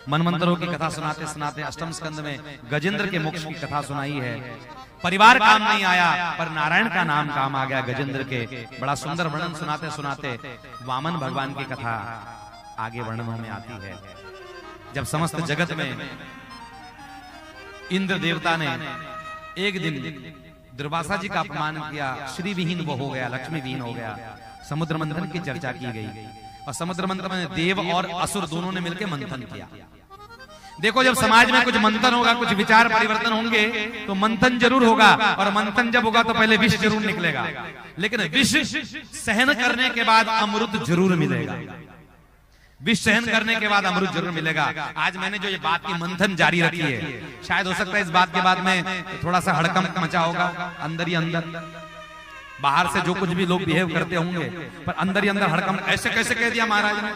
मनमंत्रों की कथा सुनाते सुनाते अष्टम स्कंद में गजेंद्र के मोक्ष की कथा सुनाई है। परिवार काम नहीं आया पर नारायण का नाम काम आ गया गजेंद्र के। बड़ा सुंदर वर्णन सुनाते सुनाते वामन भगवान की कथा आगे वर्णनों में आती है। जब समस्त जगत में इंद्र देवता ने एक दिन दुर्वासा जी का अपमान किया, श्री विहीन वो हो गया, लक्ष्मी विहीन हो गया। समुद्र मंथन की चर्चा की गई और समुद्र मंथन में देव और असुर दोनों ने मिलकर मंथन किया। देखो जब समाज में कुछ मंथन होगा, कुछ विचार परिवर्तन होंगे तो मंथन जरूर होगा, और मंथन जब होगा तो पहले विष जरूर निकलेगा, लेकिन विष सहन करने के बाद अमृत जरूर मिलेगा। विष सहन करने के बाद अमृत जरूर मिलेगा। आज मैंने जो ये बात की मंथन जारी रखी है, शायद हो सकता है इस बात के बाद में थोड़ा सा हड़कंप मचा होगा अंदर ही अंदर। बाहर से जो कुछ भी लोग बिहेव करते होंगे पर अंदर ही अंदर हड़कंप, ऐसे कैसे कह दिया महाराज ने,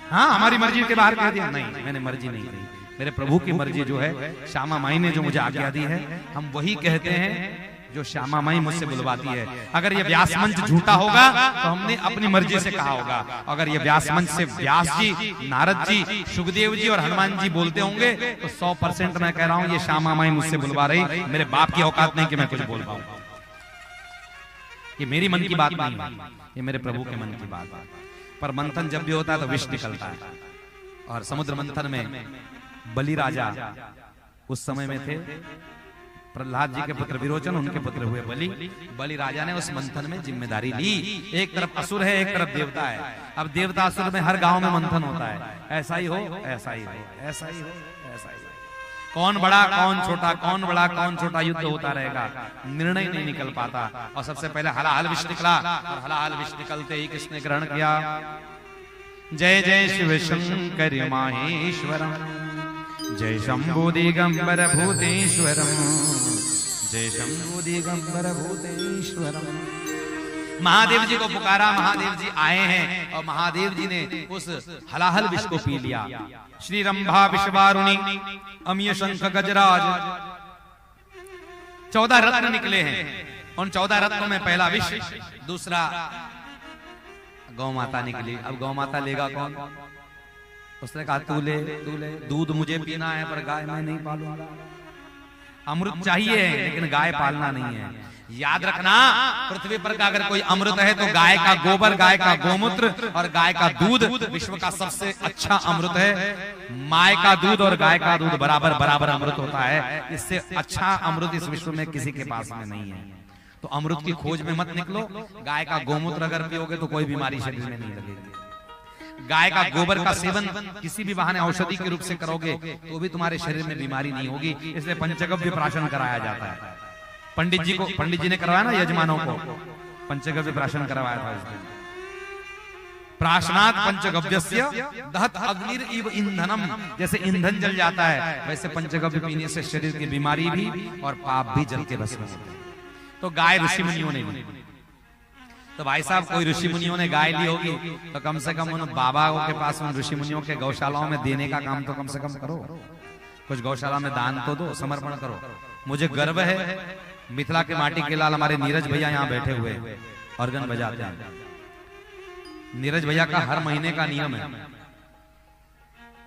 हाँ हमारी मर्जी के बाहर कह दिया। नहीं, मैंने मर्जी नहीं कही, मेरे प्रभु की मर्जी जो है, श्यामा माई ने जो मुझे आज्ञा दी है, हम वही कहते हैं जो श्यामा माई मुझसे बुलवाती है। अगर ये व्यास मंच झूठा होगा तो हमने अपनी मर्जी से कहा होगा। अगर ये व्यास मंच से व्यास जी, नारद जी, सुखदेव जी और हनुमान जी बोलते होंगे तो 100% मैं कह रहा हूं ये श्यामा माई मुझसे बुलवा रही। मेरे बाप की औकात नहीं कि मैं कुछ बोल पाऊं। ये मेरी मन की बात नहीं है, ये मेरे प्रभु के मन की बात है। पर मंथन जब भी होता है तो विष निकलता है। और समुद्र मंथन में बलि राजा उस समय में थे, प्रहलाद जी के पुत्र विरोचन, उनके पुत्र हुए बलि राजा ने उस मंथन में जिम्मेदारी ली। एक तरफ असुर है, एक तरफ देवता है। अब देवता असुर में हर गांव में मंथन होता है, ऐसा ही हो, ऐसा ही हो, ऐसा ही हो, ऐसा ही हो। कौन बड़ा कौन छोटा, कौन बड़ा कौन छोटा युद्ध होता रहेगा, निर्णय नहीं निकल पाता। और सबसे पहले हलाहल विष निकला, और हलाहल विष निकलते ही किसने ग्रहण किया? जय जय शिव शंकर माहेश्वरम, जय शंभु दिगंबर भूतेश्वरम, जय शंभु दिगंबर भूतेश्वरम। महादेव जी को पुकारा, महादेव जी आए हैं और महादेव जी ने उस हलाहल विष को पी लिया। श्री रंभा विश्वारुणी अमीय शंख गजराज, 14 रत्न निकले हैं। उन 14 रत्नों में पहला विष, दूसरा गौ माता निकली। अब गौ माता लेगा कौन? उसने कहा तू ले, तू ले, दूध मुझे पीना है पर गाय मैं नहीं पालूंगा। अमृत चाहिए लेकिन गाय पालना नहीं है। याद रखना, पृथ्वी पर का अगर कोई अमृत है तो गाय का गोबर, गाय का गोमूत्र और गाय का दूध विश्व का सबसे अच्छा अमृत है। माय का दूध और गाय का दूध बराबर बराबर अमृत होता है। इससे अच्छा अमृत इस विश्व में किसी के पास में नहीं है। तो अमृत की खोज में मत निकलो। गाय का गोमूत्र अगर पियोगे तो कोई बीमारी शरीर में नहीं लगेगी। गाय का गोबर का सेवन किसी भी बहाने औषधि के रूप से करोगे तो भी तुम्हारे शरीर में बीमारी नहीं होगी। इसलिए पंचगव्य प्राशन कराया जाता है। पंडित जी ने करवाया ना, यजमानों को पंचगव्य प्राशन करवाया था इस दिन। प्राशनात् पंचगव्यस्य दहत अग्निर इव ईंधनम, जैसे ईंधन जल जाता है वैसे पंचगव्य पीने से शरीर की बीमारी भी और पाप भी जल के भस्म होते हैं। तो गाय ऋषि मुनियों ने ली। तो भाई साहब कोई ऋषि मुनियों ने गाय ली होगी तो कम से कम उन बाबाओं के पास, उन ऋषि मुनियों के गौशालाओं में देने का काम तो कम से कम करो। कुछ गौशाला में दान तो दो, समर्पण करो। मुझे गर्व है मिथिला के माटी के लाल हमारे नीरज भैया यहाँ बैठे हुए ऑर्गन बजाते हैं। नीरज भैया का हर महीने का नियम है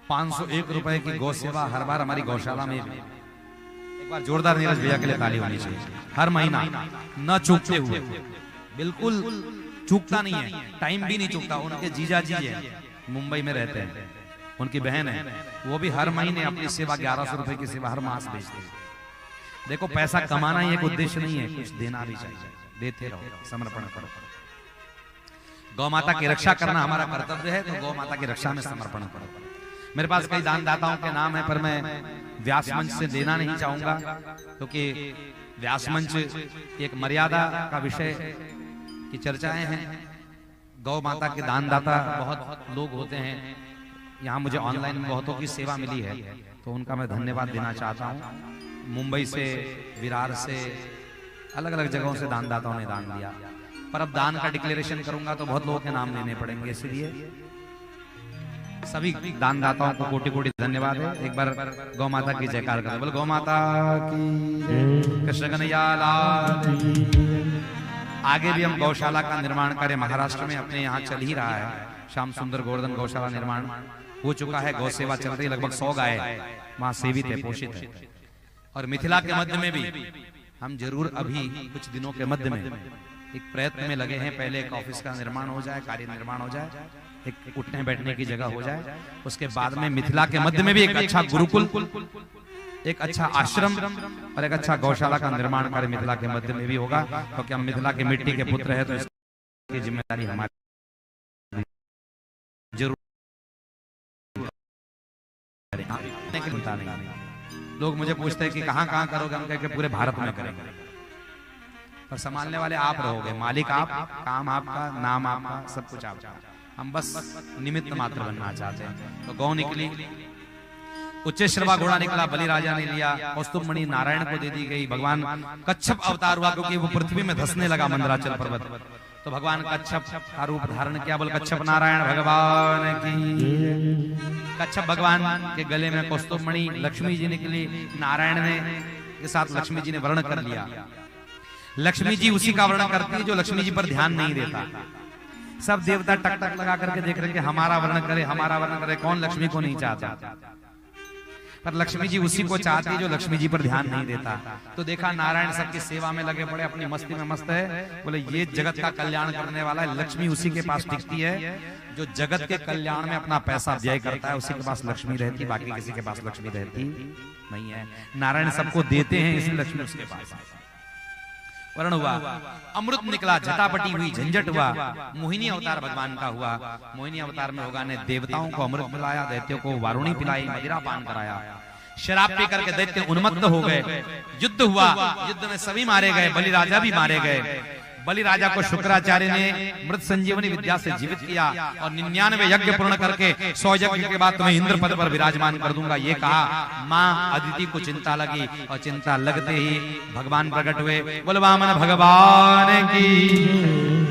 501 रुपए की गौ सेवा हर बार हमारी गौशाला में। एक बार जोरदार नीरज भैया के लिए ताली होनी चाहिए। हर महीना न चूकते हुए, बिल्कुल चूकता नहीं है, टाइम भी नहीं चूकता। उनके जीजा जी है, मुंबई में रहते हैं, उनकी बहन है, वो भी हर महीने अपनी सेवा 1100 रुपए की सेवा हर मास भेजते हैं। देखो पैसा कमाना ही एक उद्देश्य नहीं है, कुछ देना भी चाहिए। देते रहो, समर्पण करो। गौ माता की रक्षा करना हमारा कर्तव्य है, तो गौ माता की रक्षा में समर्पण करो। मेरे पास कई दानदाताओं के नाम है पर मैं व्यास मंच से देना नहीं चाहूंगा, क्योंकि व्यास मंच एक मर्यादा का विषय की चर्चाएं हैं। गौ माता के दानदाता बहुत लोग होते हैं। यहाँ मुझे ऑनलाइन बहुतों की सेवा मिली है तो उनका मैं धन्यवाद देना चाहता हूँ। मुंबई से, विरार से, अलग अलग जगहों से दानदाताओं ने दान दिया। पर अब दान का डिक्लेरेशन करूंगा तो बहुत लोगों के नाम लेने पड़ेंगे, इसलिए सभी दानदाताओं को कोटि कोटि धन्यवाद है। एक बार गौ माता की जयकार करें। बोल गौ माता की, कृष्ण कन्हैया लाल। आगे भी हम गौशाला का निर्माण करें। महाराष्ट्र में अपने यहाँ चल ही रहा है श्याम सुंदर गोवर्धन गौशाला निर्माण। हो चुका है, गौ सेवा चल रही, लगभग 100 गाय वहां सेवित है, पोषित है। और मिथिला के मध्य में भी हम जरूर अभी कुछ दिनों के मध्य में एक प्रयत्न में लगे हैं। पहले एक ऑफिस का निर्माण हो जाए, कार्य निर्माण हो जाए, एक उठने बैठने की जगह हो जाए, उसके बाद में मिथिला के मध्य में भी एक अच्छा गुरुकुल, एक अच्छा आश्रम और एक अच्छा गौशाला का निर्माण कार्य मिथिला के मध्य में भी होगा, क्योंकि हम मिथिला के मिट्टी के पुत्र हैं, तो इसकी जिम्मेदारी हमारी जरूर। लोग मुझे पूछते हैं कि कहां कहां करोगे, हम कह के पूरे भारत में करेंगे, पर संभालने वाले आप रहोगे, मालिक आप, काम आपका, नाम आपका, सब कुछ आपका, हम बस निमित्त मात्र बनना चाहते हैं। तो गौ निकली, उच्चैश्रवा घोड़ा निकला, बलि राजा ने लिया, कौस्तुभ मणि नारायण को दे दी गई। भगवान कच्छप अवतार हुआ, क्योंकि वो पृथ्वी में धंसने लगा मंदराचल पर्वत, तो भगवान कच्छप का रूप धारण किया। बोल कच्छप नारायण भगवान की। कच्छप भगवान के गले में कौस्तुभ मणि, लक्ष्मी जी निकली, नारायण ने के साथ लक्ष्मी जी ने वर्ण कर लिया। लक्ष्मी जी उसी का वर्ण करती है जो लक्ष्मी जी पर ध्यान नहीं देता। सब देवता टक टक लगा करके देख रहे कि हमारा वर्ण करे, हमारा वर्ण करे, कौन लक्ष्मी को नहीं चाहता, पर लक्ष्मी जी उसी को चाहती है जो लक्ष्मी जी पर ध्यान नहीं देता। तो देखा नारायण सबकी सेवा में लगे पड़े, अपनी मस्ती में मस्त है। बोले ये जगत का कल्याण करने वाला है, लक्ष्मी उसी के पास टिकती है जो जगत के कल्याण में अपना पैसा व्यय करता है, उसी के पास लक्ष्मी रहती, बाकी किसी के पास लक्ष्मी रहती नहीं है। नारायण सबको देते हैं, इसलिए लक्ष्मी उसके पास। वर्ण हुआ, अमृत निकला, झटापटी हुई, झंझट हुआ, मोहिनी अवतार भगवान का हुआ। मोहिनी अवतार में भगवान ने देवताओं को अमृत पिलाया, दैत्यों को वारुणी पिलाई, मदिरा पान कराया। शराब पी करके दैत्य उन्मत्त हो गए, युद्ध हुआ, युद्ध में सभी मारे गए, बलि राजा भी मारे गए। बलि राजा को शुक्राचार्य ने मृत संजीवनी विद्या से जीवित किया और 99 यज्ञ पूर्ण करके 100 यज्ञ के बाद तुम्हें इंद्र पद पर विराजमान कर दूंगा, ये कहा। मां अदिति को चिंता लगी और चिंता लगते ही भगवान प्रकट हुए। बोल वामन भगवान की।